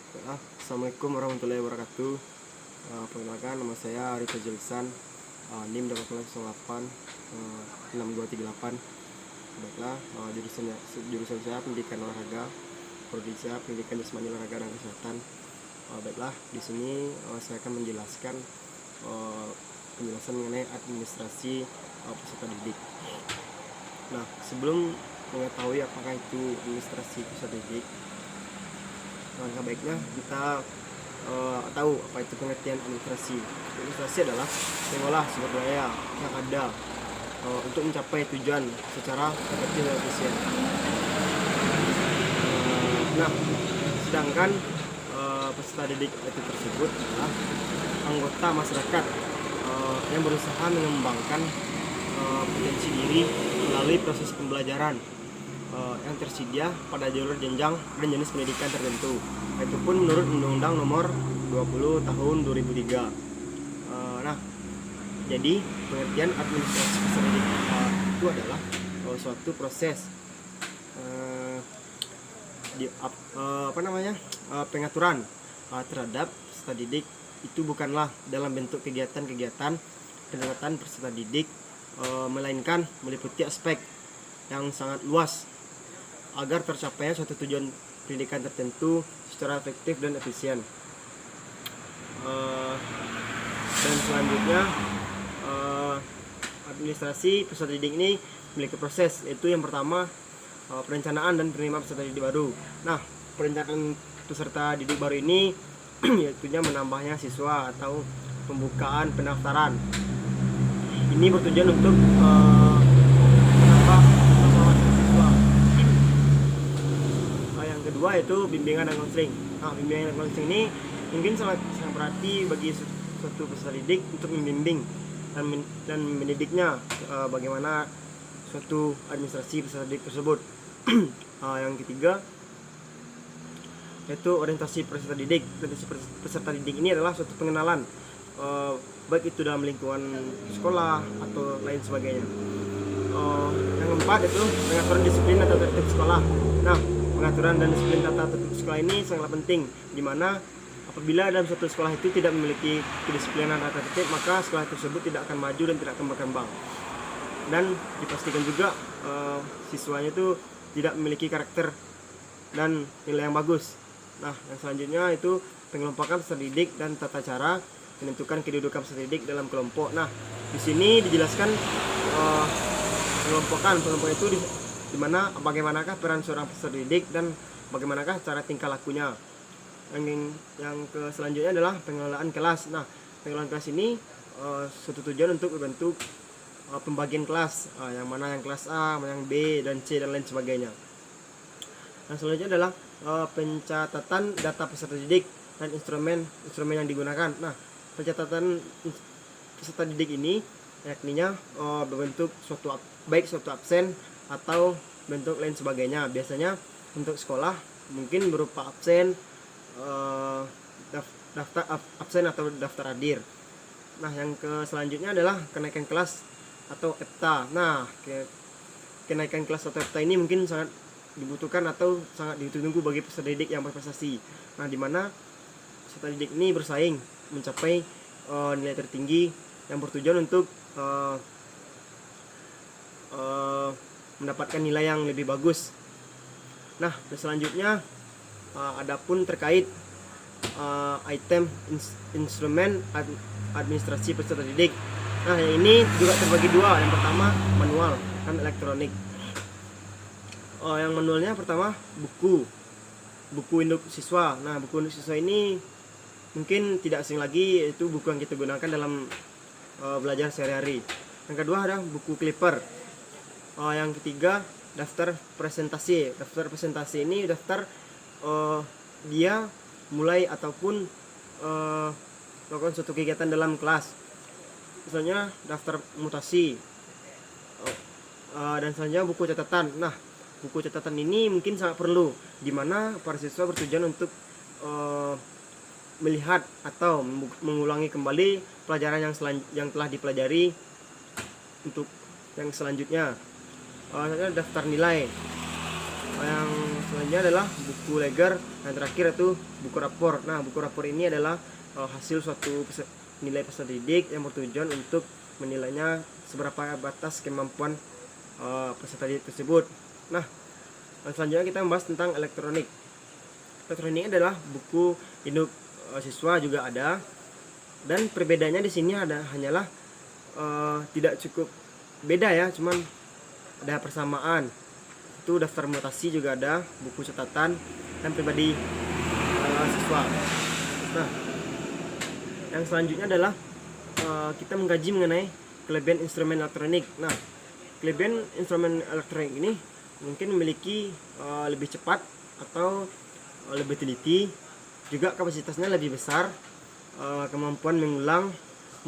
Assalamualaikum warahmatullahi wabarakatuh. Perkenalkan, nama saya Arif Fajrilisan, NIM 808 6238. Baiklah, jurusan saya pendidikan olahraga, prodi saya pendidikan jasmani olahraga dan kesehatan. Baiklah, di sini saya akan menjelaskan penjelasan mengenai administrasi peserta didik. Nah, sebelum mengetahui apakah itu administrasi peserta didik, langkah baiknya kita tahu apa itu pengertian administrasi. Administrasi adalah mengolah sumber daya yang ada untuk mencapai tujuan secara efektif dan efisien. Nah, sedangkan peserta didik itu tersebut adalah anggota masyarakat yang berusaha mengembangkan potensi diri melalui proses pembelajaran yang tersedia pada jalur jenjang dan jenis pendidikan tertentu. Itu pun menurut Undang-Undang Nomor 20 Tahun 2003. Nah, jadi pengertian administrasi peserta didik itu adalah suatu proses pengaturan terhadap peserta didik. Itu bukanlah dalam bentuk kegiatan-kegiatan pendekatan peserta didik, melainkan meliputi aspek yang sangat luas agar tercapainya suatu tujuan pendidikan tertentu secara efektif dan efisien. Dan selanjutnya, administrasi peserta didik ini memiliki proses, yaitu yang pertama perencanaan dan penerimaan peserta didik baru. Nah, perencanaan peserta didik baru ini yaitunya menambahnya siswa atau pembukaan pendaftaran. Ini bertujuan untuk menambah siswa. Yang kedua itu bimbingan dan konseling. Nah, bimbingan dan konseling ini mungkin sangat berarti bagi suatu peserta didik untuk membimbing dan mendidiknya bagaimana suatu administrasi peserta didik tersebut. Yang ketiga yaitu orientasi peserta didik. Orientasi peserta didik ini adalah suatu pengenalan, baik itu dalam lingkungan sekolah atau lain sebagainya. Yang keempat itu pengaturan disiplin atau tertib sekolah. Nah, pengaturan dan disiplin tata tertib sekolah ini sangatlah penting, di mana apabila dalam suatu sekolah itu tidak memiliki kedisiplinan atau tertib, maka sekolah tersebut tidak akan maju dan tidak akan berkembang. Dan dipastikan juga siswanya itu tidak memiliki karakter dan nilai yang bagus. Nah, yang selanjutnya itu pengelompokan peserta didik dan tata cara menentukan kedudukan peserta didik dalam kelompok. Nah, di sini dijelaskan pengelompokan itu di mana bagaimanakah peran seorang peserta didik dan bagaimanakah cara tingkah lakunya. Yang selanjutnya adalah pengelolaan kelas. Nah, pengelolaan kelas ini suatu tujuan untuk membentuk pembagian kelas, yang mana yang kelas A, yang B dan C dan lain sebagainya. Yang selanjutnya adalah pencatatan data peserta didik dan instrumen yang digunakan. Nah, pencatatan peserta didik ini yakninya berbentuk suatu absen atau bentuk lain sebagainya. Biasanya untuk sekolah mungkin berupa absen, daftar absen atau daftar hadir. Nah, yang selanjutnya adalah kenaikan kelas atau EPTA. Nah, kenaikan kelas atau EPTA ini mungkin sangat dibutuhkan atau sangat ditunggu bagi peserta didik yang berprestasi. Nah, di mana peserta didik ini bersaing mencapai nilai tertinggi yang bertujuan untuk mendapatkan nilai yang lebih bagus. Nah, selanjutnya adapun terkait item instrumen administrasi peserta didik. Nah, yang ini juga terbagi dua. Yang pertama manual dan elektronik. Yang manualnya pertama buku induk siswa. Nah, buku induk siswa ini mungkin tidak asing lagi, itu buku yang kita gunakan dalam belajar sehari-hari. Yang kedua ada buku clipper. Yang ketiga daftar presentasi. Daftar presentasi ini daftar dia mulai ataupun melakukan suatu kegiatan dalam kelas. Misalnya daftar mutasi. Dan selanjutnya buku catatan. Nah, buku catatan ini mungkin sangat perlu, di mana para siswa bertujuan untuk melihat atau mengulangi kembali pelajaran yang telah dipelajari untuk yang selanjutnya. Daftar nilai. Yang selanjutnya adalah buku leger, yang terakhir itu buku rapor. Nah, buku rapor ini adalah hasil suatu nilai peserta didik yang bertujuan untuk menilainya seberapa batas kemampuan peserta didik tersebut. Nah, selanjutnya kita membahas tentang elektronik. Elektronik adalah buku induk siswa juga ada, dan perbedaannya di sini hanyalah tidak cukup beda ya, cuman ada persamaan. Itu daftar mutasi juga ada, buku catatan dan pribadi siswa. Nah, yang selanjutnya adalah kita mengkaji mengenai kelebihan instrumen elektronik. Nah, kelebihan instrumen elektronik ini mungkin memiliki lebih cepat atau lebih teliti, juga kapasitasnya lebih besar, kemampuan mengulang,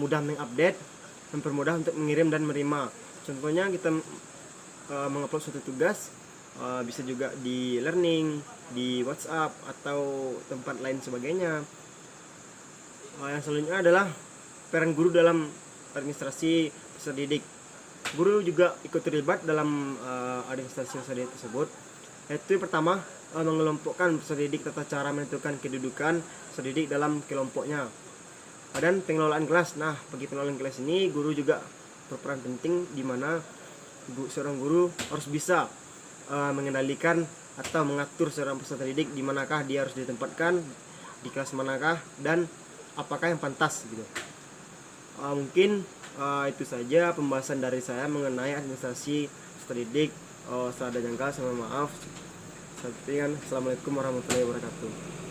mudah mengupdate, mempermudah untuk mengirim dan menerima. Contohnya kita mengupload suatu tugas, bisa juga di learning, di WhatsApp atau tempat lain sebagainya. Yang selanjutnya adalah peran guru dalam administrasi peserta didik. Guru juga ikut terlibat dalam administrasi peserta didik tersebut. Yaitu pertama, mengelompokkan peserta didik, tata cara menentukan kedudukan peserta didik dalam kelompoknya, dan pengelolaan kelas. Nah, bagi pengelolaan kelas ini guru juga berperan penting, di mana seorang guru harus bisa mengendalikan atau mengatur seorang peserta didik di manakah dia harus ditempatkan, di kelas manakah, dan apakah yang pantas gitu. Mungkin itu saja pembahasan dari saya mengenai administrasi peserta didik. Salah ada jangka, saya mohon maaf. Assalamualaikum warahmatullahi wabarakatuh.